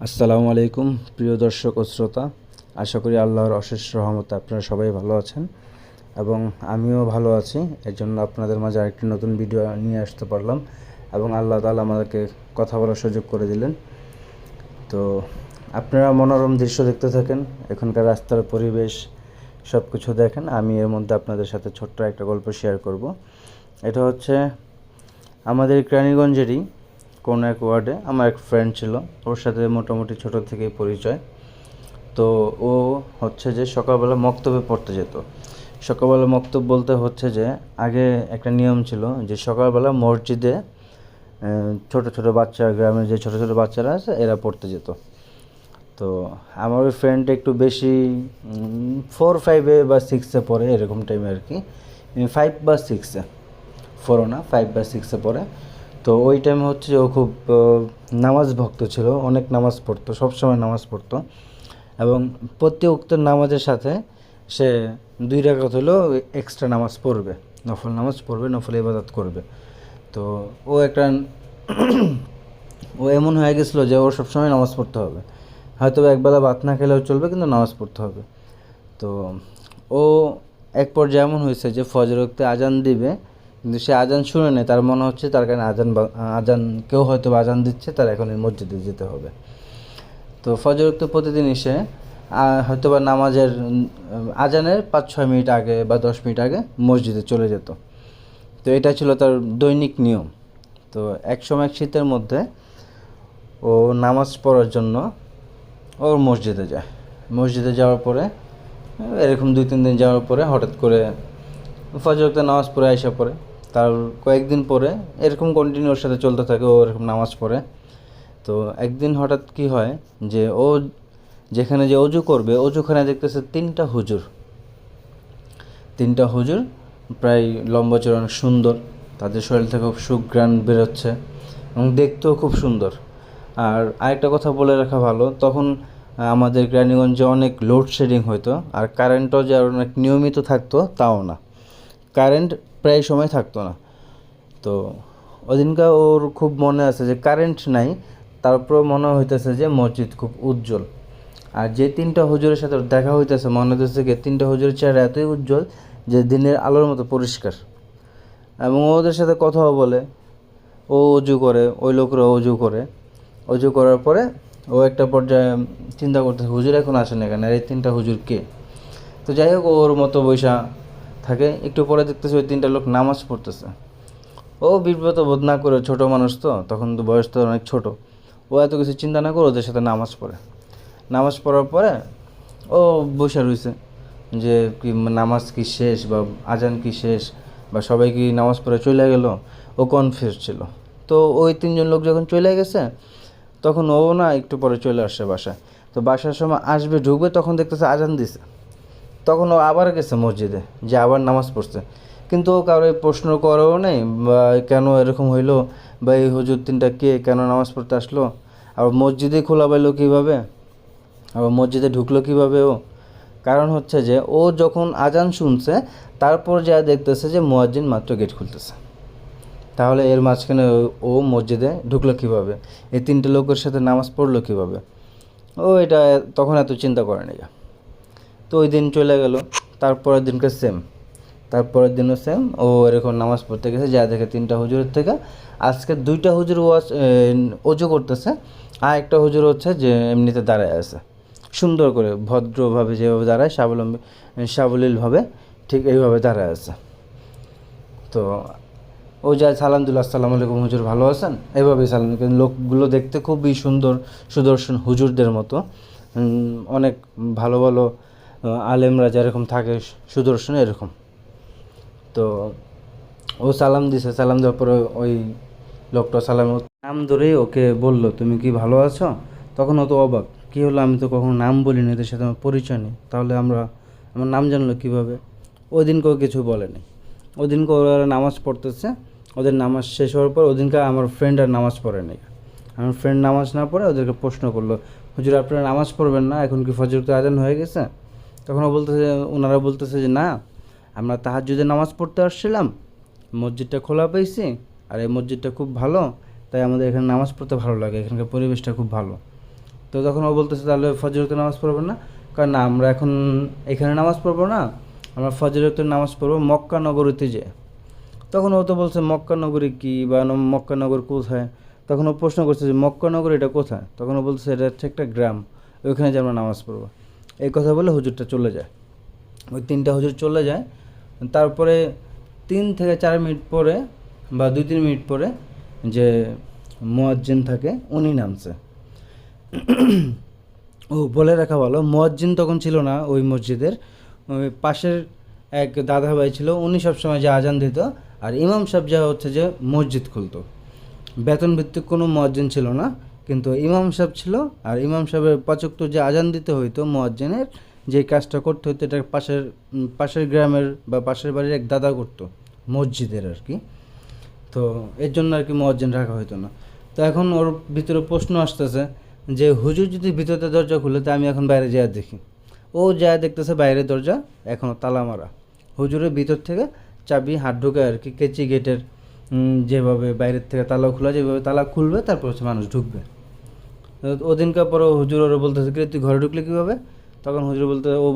আসসালামু আলাইকুম প্রিয় দর্শক ও শ্রোতা। আশা করি আল্লাহর অশেষ রহমতে আপনারা সবাই ভালো আছেন এবং আমিও ভালো আছি। এর জন্য আপনাদের মাঝে আরেকটি নতুন ভিডিও নিয়ে আসতে পারলাম এবং আল্লাহ তাআলা আমাদেরকে কথা বলার সুযোগ করে দিলেন। তো আপনারা মনোরম দৃশ্য দেখতে থাকেন, এখানকার রাস্তার পরিবেশ সব কিছু দেখেন। আমি এর মধ্যে আপনাদের সাথে ছোট্ট একটা গল্প শেয়ার করব। এটা হচ্ছে আমাদের কেরানীগঞ্জেরই কোনো এক ওয়ার্ডে আমার এক ফ্রেন্ড ছিল, ওর সাথে মোটামুটি ছোটো থেকেই পরিচয়। তো ও হচ্ছে যে সকালবেলা মক্তবে পড়তে যেত। সকালবেলা মক্তব বলতে হচ্ছে যে আগে একটা নিয়ম ছিল যে সকালবেলা মসজিদে ছোট ছোট বাচ্চা, গ্রামের যে ছোট ছোট বাচ্চারা আছে এরা পড়তে যেত। তো আমার ওই ফ্রেন্ড একটু বেশি 4-5 বা 6 পড়ে, এরকম টাইমে আর কি, 5 বা 6, 4ও না, 5 বা 6 পড়ে। তো ওই টাইমে হচ্ছে ও খুব নামাজ ভক্ত ছিল, অনেক নামাজ পড়তো, সবসময় নামাজ পড়তো এবং প্রতি ওয়াক্তের নামাজের সাথে সে 2 রাকাত হলেও এক্সট্রা নামাজ পড়বে, নফল নামাজ পড়বে, নফল ইবাদত করবে। তো ও একটা ও এমন হয়ে গেছিলো যে ওর সবসময় নামাজ পড়তে হবে, হয়তো একবেলা ভাত না খেলেও চলবে কিন্তু নামাজ পড়তে হবে। তো ও এক পর্যায়ে এমন হয়েছে যে ফজর ওয়াক্তে আজান দিবে কিন্তু সে আজান শুনে নেয়, তার মনে হচ্ছে তার কারণে আজান কেউ হয়তো আজান দিচ্ছে, তার এখন এই মসজিদে যেতে হবে। তো ফজর ওয়াক্তে প্রতিদিনই সে হয়তো বা নামাজের আজানের 5-6 মিনিট আগে বা 10 মিনিট আগে মসজিদে চলে যেত। তো এটা ছিল তার দৈনিক নিয়ম। তো এক সময় শীতের মধ্যে ও নামাজ পড়ার জন্য ওর মসজিদে যায়। মসজিদে যাওয়ার পরে এরকম 2-3 দিন যাওয়ার পরে হঠাৎ করে ফজর ওয়াক্তে নামাজ পড়ে আইসা পড়ে। তার কয়েকদিন পরে এরকম কন্টিনিউ ওর সাথে চলতে থাকে, ও এরকম নামাজ পড়ে। তো একদিন হঠাৎ কি হয় যে ও যেখানে যে অজু করবে, অজুখানে দেখতেছে 3টা হুজুর, 3টা হুজুর প্রায় লম্বা চড়া, অনেক সুন্দর, তাদের শরীর থেকে খুব সুঘ্রাণ বেরোচ্ছে এবং দেখতেও খুব সুন্দর। আর আরেকটা কথা বলে রাখা ভালো, তখন আমাদের কেরানীগঞ্জে অনেক লোডশেডিং হতো আর কারেন্টও যে অনেক নিয়মিত থাকতো তাও না, কারেন্ট প্রায় সময় থাকতো না। তো ওদিনকার ওর খুব মনে আছে যে কারেন্ট নাই, তারপর মনে হইতেছে যে মসজিদ খুব উজ্জ্বল। আর যে 3টা হুজুরের সাথে ওর দেখা হইতেছে, মনে হইতেছে যে 3টা হুজুরের চেহারা এতই উজ্জ্বল যে দিনের আলোর মতো পরিষ্কার, এবং ওদের সাথে কথাও বলে। ও অজু করে, ওই লোকরা অজু করে, অজু করার পরে ও একটা পর্যায়ে চিন্তা করতেছে হুজুর এখন আসে না কেন, আর এই 3টা হুজুর কে? তো যাই হোক, ওর মতো বৈশা থাকে। একটু পরে দেখতেছে ওই 3টা লোক নামাজ পড়তেছে। ও বিব্রত বোধ না করে, ছোটো মানুষ তো, তখন তো বয়স তো অনেক ছোট, ও এত কিছু চিন্তা না করে ওদের সাথে নামাজ পড়ে। নামাজ পড়ার পরে ও বসে রয়েছে যে কি নামাজ কি শেষ বা আজান কি শেষ বা সবাই কি নামাজ পড়ে চলে গেল, ও কনফিউজ ছিল। তো ওই 3জন লোক যখন চলে গেছে তখন ও না একটু পরে চলে আসছে বাসায়। তো বাসার সময় আসবে, ঢুকবে, তখন দেখতেছে আজান দিছে। তখন ও আবার গেছে মসজিদে, যে আবার নামাজ পড়ছে, কিন্তু ও কারো প্রশ্ন করেও নেই বা কেন এরকম হইলো বা এই হুজুর 3টা কে, কেন নামাজ পড়তে আসলো, আবার মসজিদে খোলা পাইলো কীভাবে, আবার মসজিদে ঢুকলো কীভাবে ও? কারণ হচ্ছে যে ও যখন আজান শুনছে তারপর যা দেখতেছে যে মুয়াজ্জিন মাত্র গেট খুলতেছে, তাহলে এর মাঝখানে ও মসজিদে ঢুকলো কীভাবে, এই 3টে লোকের সাথে নামাজ পড়লো কীভাবে? ও এটা তখন এত চিন্তা করে নি। তো ওই দিন চলে গেল, তারপরের দিনকে সেম, তারপরের দিনও সেম, ও এরকম নামাজ পড়তে গেছে, যা দেখে 3টা হুজুরের থেকে আজকে 2টা হুজুর অজু করতেছে, আর একটা হুজুর হচ্ছে যে এমনিতে দাঁড়ায় আছে সুন্দর করে, ভদ্রভাবে যেভাবে দাঁড়ায়, সাবলীলভাবে, ঠিক এইভাবে দাঁড়ায় আছে। তো ও যায় সালাম দিল, আসসালামু আলাইকুম হুজুর, ভালো আছেন, এইভাবেই সালাম। কিন্তু লোকগুলো দেখতে খুবই সুন্দর, সুদর্শন হুজুরদের মতো, অনেক ভালো ভালো আলেমরা যেরকম থাকে সুদর্শন এরকম। তো ও সালাম দিছে, সালাম দেওয়ার পরে ওই লোকটা সালাম নাম ধরেই ওকে বলল, তুমি কি ভালো আছো? তখন ও তো অবাক, কী হলো, আমি তো কখনো নাম বলিনি, এদের সাথে আমার পরিচয় নেই, তাহলে আমার নাম জানলো কীভাবে? ওই দিনকে ও কিছু বলেনি। ওই দিনকে ওরা নামাজ পড়তেছে, ওদের নামাজ শেষ হওয়ার পর ওদিনকে আমার ফ্রেন্ড আর নামাজ পড়েনি। আমার ফ্রেন্ড নামাজ না পড়ে ওদেরকে প্রশ্ন করলো, হুজুর আপনারা নামাজ পড়বেন না, এখন কি ফজর তো আজান হয়ে গেছে? তখন ওনারা বলতেছে যে না, আমরা তাহাজ্জুদে নামাজ পড়তে আসছিলাম, মসজিদটা খোলা পেয়েছি, আর এই মসজিদটা খুব ভালো, তাই আমাদের এখানে নামাজ পড়তে ভালো লাগে, এখানকার পরিবেশটা খুব ভালো। তো তখন ও বলতেছে তাহলে ফজরের নামাজ পড়বেন না? কারণ না, আমরা এখন এখানে নামাজ পড়বো না, আমরা ফজরের নামাজ পড়বো মক্কা নগরীতে যে। তখন ও তো বলছে মক্কা নগরী কী, বা মক্কা নগর কোথায়? তখন ও প্রশ্ন করছে যে মক্কা নগর এটা কোথায়? তখন ও বলছে এটা হচ্ছে একটা গ্রাম, ওইখানে যে আমরা নামাজ পড়বো। এই কথা বলে হুজুরটা চলে যায়। ওই 3টা হুজুর চলে যায়। তারপরে 3 থেকে 4 মিনিট পরে বা 2-3 মিনিট পরে যে মুয়াজ্জিন থাকে উনি নামছে। ও বলে রাখা ভালো, মুয়াজ্জিন তখন ছিল না ওই মসজিদের, ওই পাশের এক দাদা ভাই ছিল, উনি সবসময় যে আজান দিত, আর ইমাম সাহেব যা হচ্ছে যে মসজিদ খুলতো। বেতন ভিত্তিক কোনো মুয়াজ্জিন ছিল না, কিন্তু ইমাম সাহেব ছিল। আর ইমাম সাহেবের 5 ওয়াক্ত যে আজান দিতে হইতো, মুয়াজ্জিনের যে কাজটা করতে হতো, এটা পাশের গ্রামের বা পাশের বাড়ির এক দাদা করতো, মসজিদের আর কি। তো এর জন্য আর কি মুয়াজ্জিন রাখা হতো না। তো এখন ওর ভিতরে প্রশ্ন আসতেছে যে হুজুর যদি ভিতরে দরজা খুলে, তো আমি এখন বাইরে যাওয়া দেখি। ও যা দেখতেছে বাইরের দরজা এখনও তালা মারা, হুজুরের ভিতর থেকে চাবি হাত ঢোকে আর কি, কেচি গেটের যেভাবে বাইরের থেকে তালা খোলা, যেভাবে তালা খুলবে তারপর হচ্ছে মানুষ ঢুকবে। ওদিনকার পরে হুজুর ওরা বলতেছে কি তুই ঘরে ঢুকলে কীভাবে? তখন হুজুর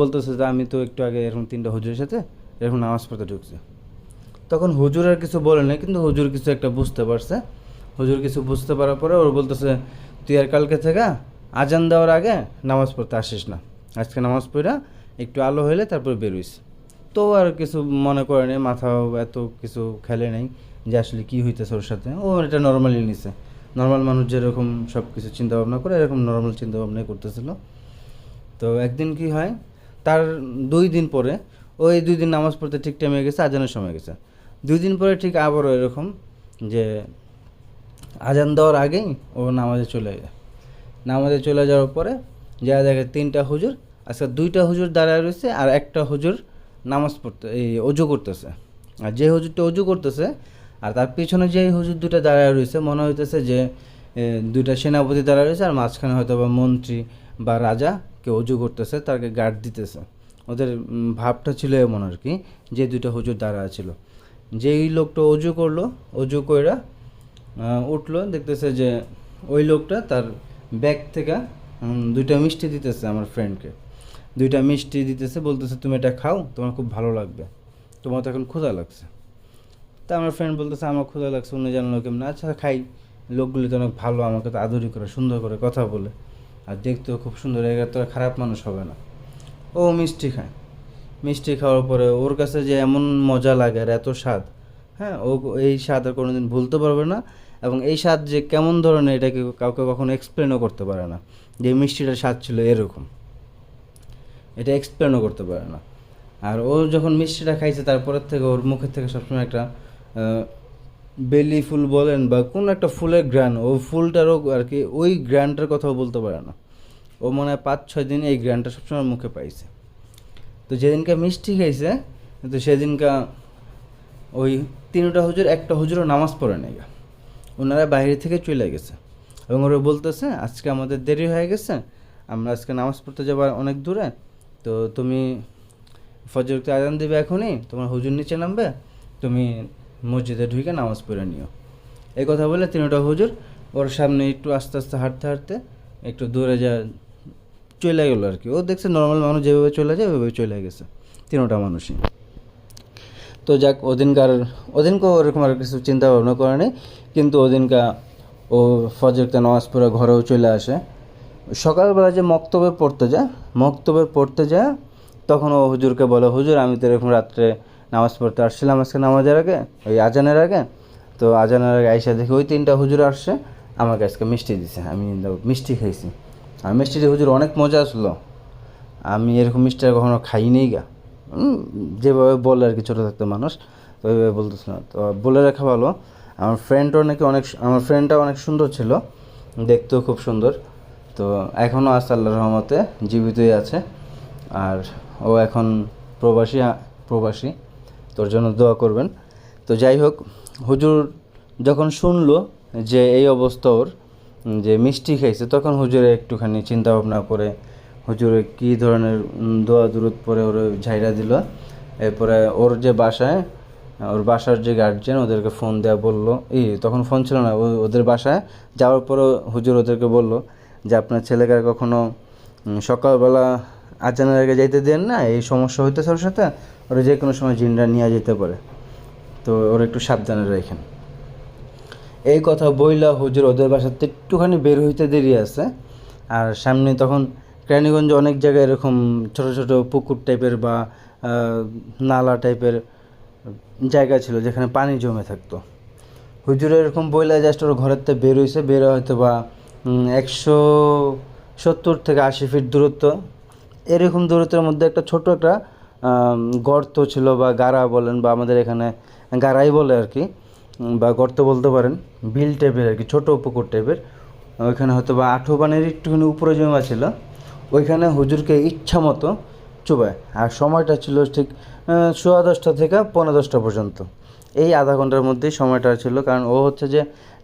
বলতেছে যে আমি তো একটু আগে এরকম 3টা হুজুরের সাথে এরকম নামাজ পড়তে ঢুকছি। তখন হুজুর আর কিছু বলে না, কিন্তু হুজুর কিছু একটা বুঝতে পারছে। হুজুর কিছু বুঝতে পারার পরে ওর বলতেছে তুই আর কালকে থেকে আজান দেওয়ার আগে নামাজ পড়তে আসিস না, আজকে নামাজ পড়া একটু আলো হইলে তারপর বেরোইস। তো আর কিছু মনে করে নেই, মাথাও এত কিছু খেলে নেই যে আসলে কী হইতেছে ওর সাথে। ও এটা নর্মালি নিছে, নর্মাল মানুষ যেরকম সব কিছু চিন্তাভাবনা করে এরকম নর্মাল চিন্তাভাবনাই করতেছিল। তো একদিন কি হয়, তার 2 দিন পরে, ওই 2 দিন নামাজ পড়তে ঠিক টাইমে গেছে, আজানের সময় গেছে। 2 দিন পরে ঠিক আবারও এরকম যে আজান দেওয়ার আগেই ও নামাজে চলে যায়। নামাজে চলে যাওয়ার পরে যা দেখে 3টা হুজুর, আজকে 2টা হুজুর দাঁড়ায় রয়েছে, আর একটা হুজুর নামাজ পড়তে অজু করতেছে। আর যে হুজুরটা অজু করতেছে আর তার পিছনে যে হুজুর 2টা দাঁড়ায় রয়েছে, মনে হইতেছে যে 2টা সেনাপতি দাঁড়ায় রয়েছে, আর মাঝখানে হয়তো বা মন্ত্রী বা রাজা কেউ অজু করতেছে, তাকে গার্ড দিতেছে। ওদের ভাবটা ছিল এমন আর কি, যে 2টা হুজুর দাঁড়ায় ছিল। যেই লোকটা অজু করলো, অজু কইরা উঠলো, দেখতেছে যে ওই লোকটা তার ব্যাগ থেকে 2টা মিষ্টি দিতেছে আমার ফ্রেন্ডকে। 2টা মিষ্টি দিতেছে, বলতেছে তুমি এটা খাও, তোমার খুব ভালো লাগবে, তোমার তো এখন ক্ষুধা লাগছে। তা আমার ফ্রেন্ড বলতেছে আমার ক্ষুধা লাগছে, উনি জানলো কেমন? আচ্ছা খাই, লোকগুলি তো অনেক ভালো, আমাকে তো আদরি করে সুন্দর করে কথা বলে, আর দেখতেও খুব সুন্দর, এরা তো খারাপ মানুষ হবে না। ও মিষ্টি খায়, মিষ্টি খাওয়ার পরে ওর কাছে যে এমন মজা লাগে আর এত স্বাদ, হ্যাঁ, ও এই স্বাদ আর কোনোদিন ভুলতে পারবে না। এবং এই স্বাদ যে কেমন ধরনের, এটাকে কাউকে কখনো এক্সপ্লেনও করতে পারে না, যে মিষ্টিটার স্বাদ ছিল এরকম, এটা এক্সপ্লেনও করতে পারে না। আর ও যখন মিষ্টিটা খাইছে, তারপরের থেকে ওর মুখের থেকে সবসময় একটা বেলি ফুল বলেন বা কোনো একটা ফুলের গ্রান, ও ফুলটারও আর কি ওই গ্রানটার কথাও বলতে পারে না। ও মনে হয় 5-6 দিন এই গ্রানটা সবসময় মুখে পাইছে। তো যেদিনকে মিষ্টি খাইছে, তো সেদিনকা ওই 3টা হুজুর, একটা হুজুরও নামাজ পড়ে নাই, ওনারা বাইরে থেকে চলে গেছে। এবং ওরা বলতেছে আজকে আমাদের দেরি হয়ে গেছে, আমরা আজকে নামাজ পড়তে যাবো অনেক দূরে, তো তুমি ফজরকে আজান দিবে এখনই, তোমার হুজুর নিচে নামবে, তুমি মসজিদে ঢুকে নামাজ পড়ে নিও। এই কথা বলে 3টা হুজুর ওর সামনে একটু আস্তে আস্তে হাঁটতে হাঁটতে একটু দূরে যা চলে গেলো আর কি। ও দেখছে নর্মাল মানুষ যেভাবে চলে যায় ওইভাবে চলে গেছে 3টা মানুষই। তো যাক, ওদিনকেও ওরকম আর কিছু চিন্তা ভাবনা করে নেই, কিন্তু ওদিনকা ও ফজরতে নামাজ পড়ে ঘরেও চলে আসে। সকালবেলা যে মক্তবে পড়তে যায় তখন ও হুজুরকে বলে, হুজুর আমি তো এরকম রাত্রে নামাজ পড়তে আসছিলাম আজকে নামাজের আগে, ওই আজানের আগে, তো আজানের আগে আইসা দেখি ওই 3টা হুজুর আসছে, আমাকে আজকে মিষ্টি দিছে, আমি মিষ্টি খাইছি। আর মিষ্টিটা হুজুর অনেক মজা আসলো, আমি এরকম মিষ্টি আর কখনো খাইনি গা। যেভাবে বলে আর কি, ছোটো থাকতে মানুষ তো ওইভাবে বলতেছে না। তো বলে রাখা ভালো, আমার ফ্রেন্ডটা অনেক সুন্দর ছিল, দেখতেও খুব সুন্দর। তো এখনও আছে আল্লাহর রহমতে, জীবিতই আছে। আর ও এখন প্রবাসী, তোর জন্য দোয়া করবেন। তো যাই হোক, হুজুর যখন শুনলো যে এই অবস্থা ওর, যে মিষ্টি খাইছে, তখন হুজুরে একটুখানি চিন্তা ভাবনা করে হুজুরে কী ধরনের দোয়া দুরুদ পরে ওর ঝাইরা দিল। এরপরে ওর বাসার যে গার্জিয়ান, ওদেরকে ফোন দেওয়া বললো, তখন ফোন ছিল না, ওদের বাসায় যাওয়ার পরও হুজুর ওদেরকে বললো যে আপনার ছেলেকে কখনো সকালবেলা আজানের আগে যাইতে দেন না, এই সমস্যা হইতেছে ওর সাথে, ওরা যে কোনো সময় জিনরা নিয়ে যেতে পারে, তো ওরা একটু সাবধানে রাখেন। এই কথা বইলা হুজুর ওদের বাসাতে একটুখানি বের হইতে দেরি আছে, আর সামনে তখন কেরানীগঞ্জে অনেক জায়গায় এরকম ছোট ছোট পুকুর টাইপের বা নালা টাইপের জায়গা ছিল যেখানে পানি জমে থাকতো। হুজুর এরকম বইলা জাস্ট ওর ঘরের থেকে বের হয়েছে, বের হয়তো বা 170 থেকে 80 ফিট দূরত্ব, এরকম দূরত্বের মধ্যে একটা ছোট একটা গর্ত ছিল বা গাড়া বলেন, বা আমাদের এখানে গাড়াই বলে আর কি, বা গর্ত বলতে পারেন, বিল টাইপের আর কি, ছোটো পুকুর টাইপের। ওইখানে হয়তো বা আঁঠু পানির একটুখানি উপরে জমা ছিল, ওইখানে হুজুরকে ইচ্ছা মতো চুবায়। আর সময়টা ছিল ঠিক 10:15 থেকে 10:45 পর্যন্ত, এই আধা ঘন্টার মধ্যেই সময়টা ছিল। কারণ ও হচ্ছে যে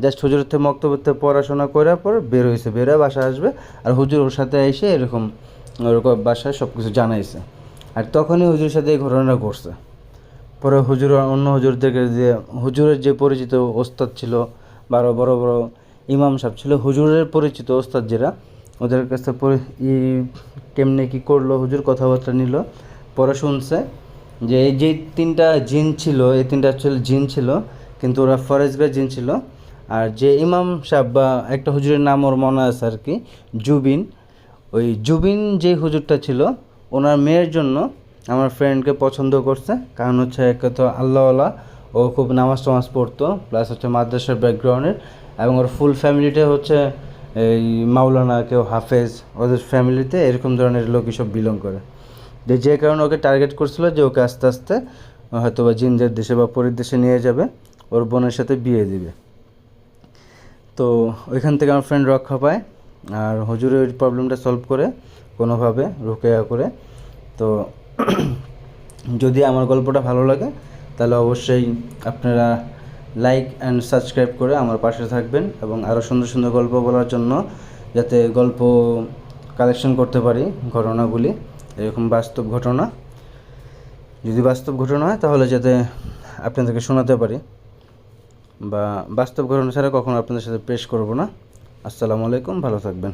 জাস্ট হুজুরের থেকে মক্তব্যতে পড়াশোনা করার পর বের হয়েছে, বেরোয় বাসায় আসবে, আর হুজুর ওর সাথে এসে এরকম ওরকম বাসায় সব কিছু জানাইছে। আর তখনই হুজুরের সাথে এই ঘটনাটা ঘটছে। পরে হুজুর অন্য হুজুরদেরকে যে হুজুরের যে পরিচিত ওস্তাদ ছিল বা আরও বড় বড় ইমাম সাহেব ছিল, হুজুরের পরিচিত ওস্তাদ যারা, ওদের কাছে কেমনে কী করলো হুজুর, কথাবার্তা নিল। পরে শুনছে যে এই যে 3টা জিন ছিল, এই 3টা অ্যাকচুয়ালি জিন ছিল, কিন্তু ওরা ফরেজগার জিন ছিল। আর যে ইমাম সাহেব বা একটা হুজুরের নাম ওর মনে আছে আর কি, জুবিন, ওই জুবিন যে হুজুরটা ছিল, ওনার মেয়ের জন্য আমার ফ্রেন্ডকে পছন্দ করছে। কারণ হচ্ছে এক তো আল্লাহওয়ালা, ও খুব নামাজ টামাজ পড়তো, প্লাস হচ্ছে মাদ্রাসার ব্যাকগ্রাউন্ডের, এবং ওর ফুল ফ্যামিলিটা হচ্ছে এই মাওলানা, কেউ হাফেজ, ওদের ফ্যামিলিতে এরকম ধরনের লোকই সব বিলং করে। যে কারণে ওকে টার্গেট করছিল যে ওকে আস্তে আস্তে হয়তো বা জিনদের দেশে বা পরিদেশে নিয়ে যাবে, ওর বোনের সাথে বিয়ে দিবে। তো ওইখান থেকে আমার ফ্রেন্ড রক্ষা পায়, আর হুজুরের ওই প্রবলেমটা সলভ করে কোনোভাবে রুকেয়া করে। তো যদি আমার গল্পটা ভালো লাগে তাহলে অবশ্যই আপনারা লাইক অ্যান্ড সাবস্ক্রাইব করে আমার পাশে থাকবেন, এবং আরও সুন্দর সুন্দর গল্প বলার জন্য, যাতে গল্প কালেকশন করতে পারি ঘটনাগুলি, এরকম বাস্তব ঘটনা, যদি বাস্তব ঘটনা হয় তাহলে যাতে আপনাদেরকে শোনাতে পারি, বা বাস্তব ঘটনা ছাড়া কখনো আপনাদের সাথে পেশ করব না। আসসালামু আলাইকুম, ভালো থাকবেন।